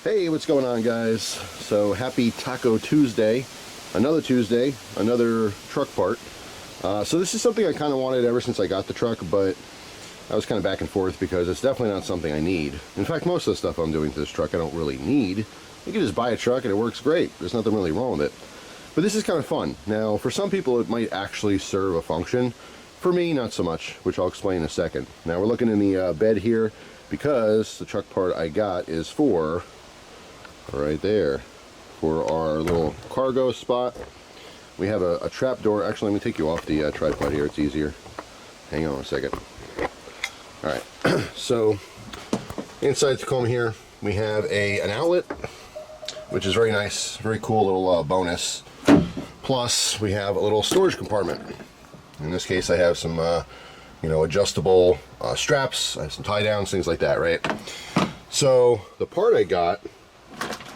Hey, what's going on, guys? So happy Taco Tuesday, another truck part. So this is something I kind of wanted ever since I got the truck, but I was kind of back and forth because it's definitely not something I need. In fact, most of the stuff I'm doing to this truck I don't really need. You can just buy a truck and it works great. There's nothing really wrong with it. But this is kind of fun. Now, for some people it might actually serve a function. For me, not so much, which I'll explain in a second. Now we're looking in the bed here because the truck part I got is for right there, for our little cargo spot. We have a trap door. Actually, let me take you off the tripod here. It's easier. Hang on a second. All right. So inside Tacoma here, we have an outlet, which is very nice, very cool little bonus. Plus, we have a little storage compartment. In this case, I have some, adjustable straps. I have some tie downs, things like that, right? So the part I got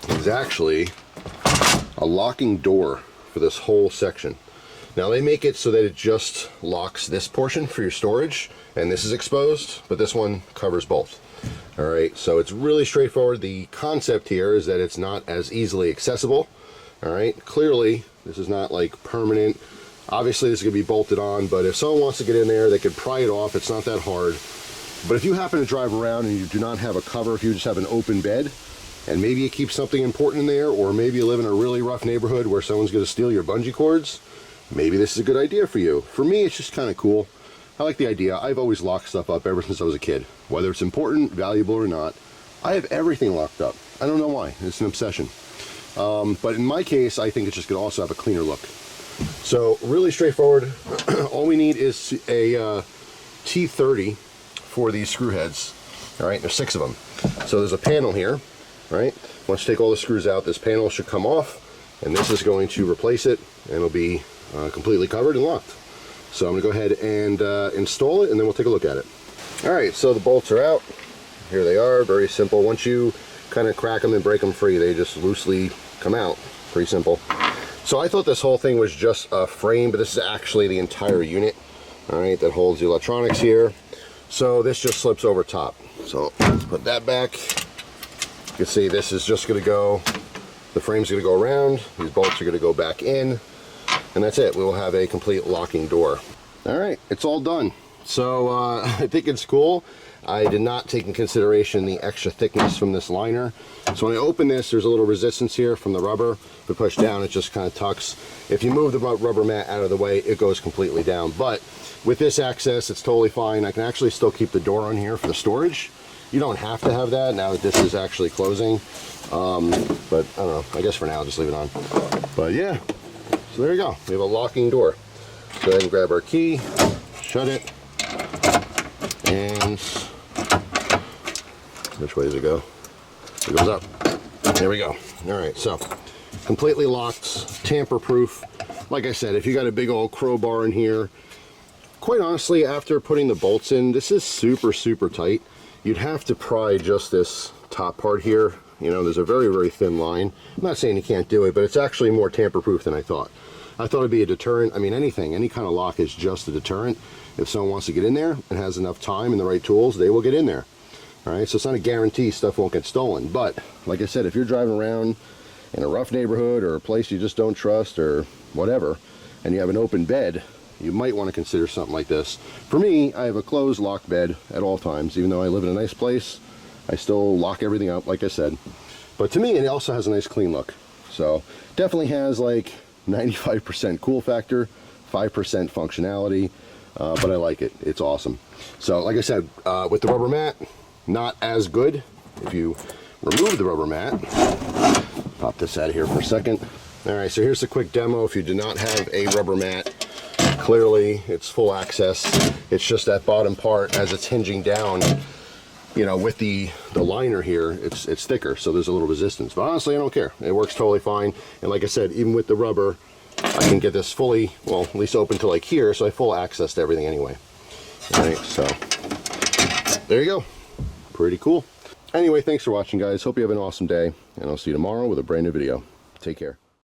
is actually a locking door for this whole section. Now they make it so that it just locks this portion for your storage, and this is exposed, but this one covers both. All right, so it's really straightforward. The concept here is that it's not as easily accessible. All right, clearly this is not like permanent. Obviously this is gonna be bolted on, but if someone wants to get in there, they could pry it off. It's not that hard. But if you happen to drive around and you do not have a cover, if you just have an open bed, and maybe you keep something important in there, or maybe you live in a really rough neighborhood where someone's going to steal your bungee cords, maybe this is a good idea for you. For me, it's just kind of cool. I like the idea. I've always locked stuff up ever since I was a kid. Whether it's important, valuable, or not, I have everything locked up. I don't know why. It's an obsession. But in my case, I think it's just going to also have a cleaner look. So, really straightforward. All we need is a T30 for these screw heads. All right, there's 6 of them. So there's a panel here. Right? Once you take all the screws out, this panel should come off, and this is going to replace it, and it'll be completely covered and locked. So I'm going to go ahead and install it, and then we'll take a look at it. Alright, so the bolts are out. Here they are, very simple. Once you kind of crack them and break them free, they just loosely come out. Pretty simple. So I thought this whole thing was just a frame, but this is actually the entire unit, alright, that holds the electronics here. So this just slips over top. So let's put that back. You can see this is just going to go, the frame's going to go around, these bolts are going to go back in, and that's it. We will have a complete locking door. Alright, it's all done. So I think it's cool. I did not take in consideration the extra thickness from this liner. So when I open this, there's a little resistance here from the rubber. If we push down, it just kind of tucks. If you move the rubber mat out of the way, it goes completely down. But with this access, it's totally fine. I can actually still keep the door on here for the storage. You don't have to have that now that this is actually closing, but I don't know, I guess for now I'll just leave it on. But yeah, so there you go, we have a locking door. Go ahead and grab our key, shut it, and which way does it go? It goes up. There we go. Alright, so completely locked, tamper proof. Like I said, if you got a big old crowbar in here, quite honestly, after putting the bolts in, this is super tight. You'd have to pry just this top part here. You know, there's a very thin line. I'm not saying you can't do it, but it's actually more tamper-proof than I thought. I thought it'd be a deterrent. I mean, any kind of lock is just a deterrent. If someone wants to get in there and has enough time and the right tools, they will get in there. All right, so it's not a guarantee stuff won't get stolen. But like I said, if you're driving around in a rough neighborhood or a place you just don't trust or whatever, and you have an open bed, you might want to consider something like this. For me, I have a closed locked bed at all times. Even though I live in a nice place, I still lock everything up, like I said. But to me, it also has a nice clean look. So definitely has like 95% cool factor, 5% functionality, but I like it. It's awesome. So like I said, with the rubber mat, not as good. If you remove the rubber mat, pop this out of here for a second. All right, so here's a quick demo. If you do not have a rubber mat, clearly it's full access. It's just that bottom part as it's hinging down, you know, with the liner here, it's thicker, so there's a little resistance. But honestly, I don't care. It works totally fine. And like I said, even with the rubber, I can get this fully, well, at least open to like here, so I have full access to everything anyway. All right, so there you go. Pretty cool. Anyway, thanks for watching, guys. Hope you have an awesome day, and I'll see you tomorrow with a brand new video. Take care.